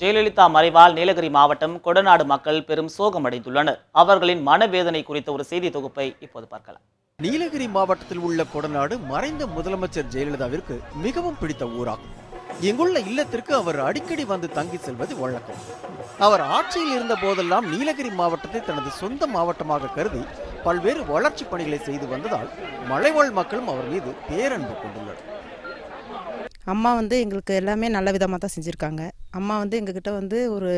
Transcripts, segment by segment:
ஜெயலலிதா மறைவால் நீலகிரி மாவட்டம் கொடநாடு மக்கள் பெரும் சோகமடைந்துள்ளனர். அவர்களின் மனவேதனை குறித்த ஒரு செய்தி தொகுப்பை இப்போது பார்க்கலாம். நீலகிரி மாவட்டத்தில் உள்ள கொடநாடு மறைந்த முதலமைச்சர் ஜெயலலிதாவிற்கு மிகவும் பிடித்த ஊராகும். இங்குள்ள இல்லத்திற்கு அவர் அடிக்கடி வந்து தங்கி செல்வது வழக்கம். அவர் ஆட்சியில் இருந்த போதெல்லாம் நீலகிரி மாவட்டத்தை தனது சொந்த மாவட்டமாக கருதி பல்வேறு வளர்ச்சி பணிகளை செய்து வந்ததால் மலைவாழ் மக்களும் அவர் மீது பேரன்பு கொண்டுள்ளனர். அம்மா எங்களுக்கு எல்லாமே நல்ல விதமாக தான் செஞ்சுருக்காங்க. அம்மா எங்ககிட்ட ஒரு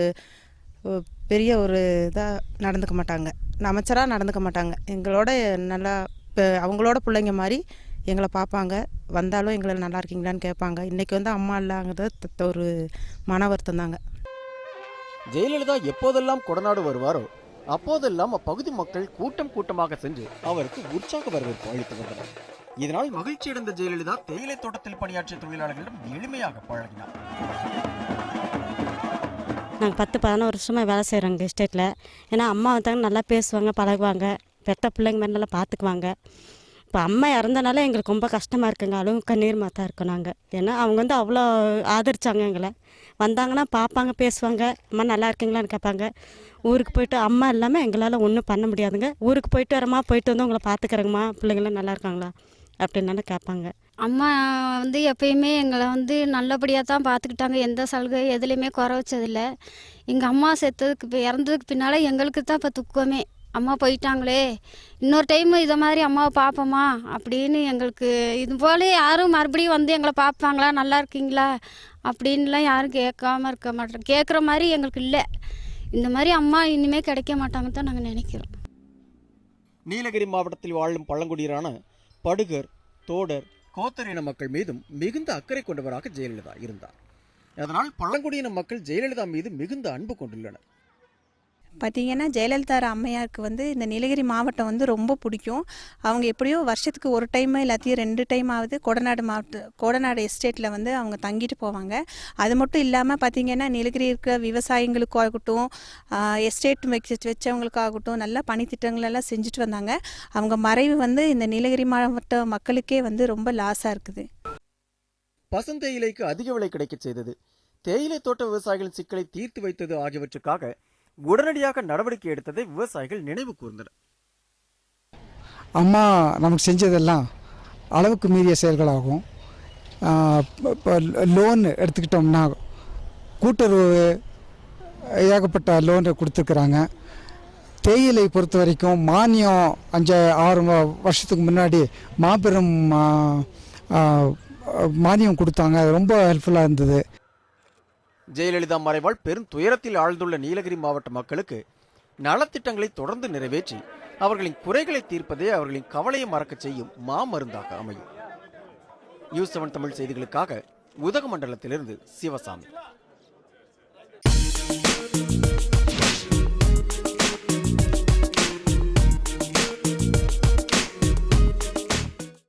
பெரிய ஒரு இதாக நடந்துக்க மாட்டாங்க, அமைச்சராக நடந்துக்க மாட்டாங்க. எங்களோட நல்லா இப்போ அவங்களோட பிள்ளைங்க மாதிரி எங்களை பார்ப்பாங்க. வந்தாலும் எங்களை நல்லா இருக்கீங்களான்னு கேட்பாங்க. இன்றைக்கி அம்மா இல்லாங்கிறது ஒரு மன வருத்தம் தாங்க. ஜெயலலிதா எப்போதெல்லாம் கொடநாடு வருவாரோ அப்போதெல்லாம் அப்பகுதி மக்கள் கூட்டம் கூட்டமாக சென்று அவருக்கு உற்சாக வரவேற்பு அளித்து வந்தனர். இதனால் மகிழ்ச்சியடைந்த ஜெயலலிதா தேயிலை தோட்டத்தில் பணியாற்றிய தொழிலாளர்களிடம் எளிமையாக பழகினார். நாங்கள் 10-11 வருஷமாக வேலை செய்கிறோங்க எஸ்டேட்டில். ஏன்னா அம்மா வந்தாங்க, நல்லா பேசுவாங்க, பழகுவாங்க, பெத்த பிள்ளைங்க மாதிரி நல்லா பார்த்துக்குவாங்க. இப்போ அம்மா இறந்தனால எங்களுக்கு ரொம்ப கஷ்டமாக இருக்குங்க. அளவு கண்ணீர் மாத்தான் இருக்கோம் நாங்கள். ஏன்னா அவங்க அவ்வளோ ஆதரிச்சாங்க எங்களை. வந்தாங்கன்னா பார்ப்பாங்க, பேசுவாங்க, அம்மா நல்லா இருக்கீங்களான்னு கேட்பாங்க. ஊருக்கு போயிட்டு அம்மா இல்லாமல் எங்களால் ஒன்றும் பண்ண முடியாதுங்க. ஊருக்கு போயிட்டு வரமா, போயிட்டு வந்து உங்களை பார்த்துக்கிறேங்கம்மா, பிள்ளைங்களாம் நல்லா இருக்காங்களா அப்படின்னு கேட்பாங்க. அம்மா எப்பயுமே எங்களை நல்லபடியாக தான் பார்த்துக்கிட்டாங்க. எந்த சலுகை எதுலேயுமே குறை வச்சதில்லை. எங்கள் அம்மா செத்ததுக்கு இப்போ இறந்ததுக்கு பின்னால் எங்களுக்கு தான் இப்போ துக்கமே. அம்மா போயிட்டாங்களே, இன்னொரு டைம் இதை மாதிரி அம்மாவை பார்ப்போமா அப்படின்னு எங்களுக்கு. இது போல யாரும் மறுபடியும் எங்களை பார்ப்பாங்களா, நல்லா இருக்கீங்களா அப்படின்லாம் யாரும் கேட்காம இருக்க மாட்டோம். கேட்குற மாதிரி எங்களுக்கு இல்லை. இந்த மாதிரி அம்மா இனிமேல் கிடைக்க மாட்டாங்கன்னு தான் நாங்கள் நினைக்கிறோம். நீலகிரி மாவட்டத்தில் வாழும் பழங்குடியினரான படுகர், தோடர், கோத்தர் இன மக்கள் மீதும் மிகுந்த அக்கறை கொண்டவராக ஜெயலலிதா இருந்தார். அதனால் பழங்குடியின மக்கள் ஜெயலலிதா மீது மிகுந்த அன்பு கொண்டுள்ளனர். பார்த்திங்கன்னா ஜெயலலிதா அம்மையாருக்கு இந்த நீலகிரி மாவட்டம் ரொம்ப பிடிக்கும். அவங்க எப்படியோ வருஷத்துக்கு ஒரு டைம் இல்லாத்தையும் 2 டைம் ஆகுது கோடநாடு எஸ்டேட்டில் அவங்க தங்கிட்டு போவாங்க. அது மட்டும் இல்லாமல் பார்த்திங்கன்னா நீலகிரி இருக்கிற விவசாயிகளுக்காகட்டும், எஸ்டேட் வச்சவங்களுக்காகட்டும் நல்ல பணித்திட்டங்களெல்லாம் செஞ்சுட்டு வந்தாங்க. அவங்க மறைவு இந்த நீலகிரி மாவட்ட மக்களுக்கே ரொம்ப லாஸாக இருக்குது. பசுந்தேயிலைக்கு அதிக விலை கிடைக்க செய்தது, தேயிலை தோட்ட விவசாயிகளின் சிக்கலை தீர்த்து வைத்தது ஆகியவற்றுக்காக உடனடியாக நடவடிக்கை எடுத்ததை விவசாயிகள் நினைவு கூர்ந்தனர். அம்மா நமக்கு செஞ்சதெல்லாம் அளவுக்கு மீறிய செயல்களாகும். இப்போ லோன் எடுத்துக்கிட்டோம்னா கூட்டுறவு ஏகப்பட்ட லோன் கொடுத்துருக்குறாங்க. தேயிலை பொறுத்த வரைக்கும் மானியம் 5-6 வருஷத்துக்கு முன்னாடி மாபெரும் மானியம் கொடுத்தாங்க. அது ரொம்ப ஹெல்ப்ஃபுல்லாக இருந்தது. ஜெயலலிதா மறைவால் பெரும் துயரத்தில் ஆழ்ந்துள்ள நீலகிரி மாவட்ட மக்களுக்கு நலத்திட்டங்களை தொடர்ந்து நிறைவேற்றி அவர்களின் குறைகளை தீர்ப்பதே அவர்களின் கவலையை மறக்க செய்யும் மாமருந்தாக அமையும். நியூஸ் 7 தமிழ் செய்திகளுக்காக உதகமண்டலத்திலிருந்து சிவசாமி.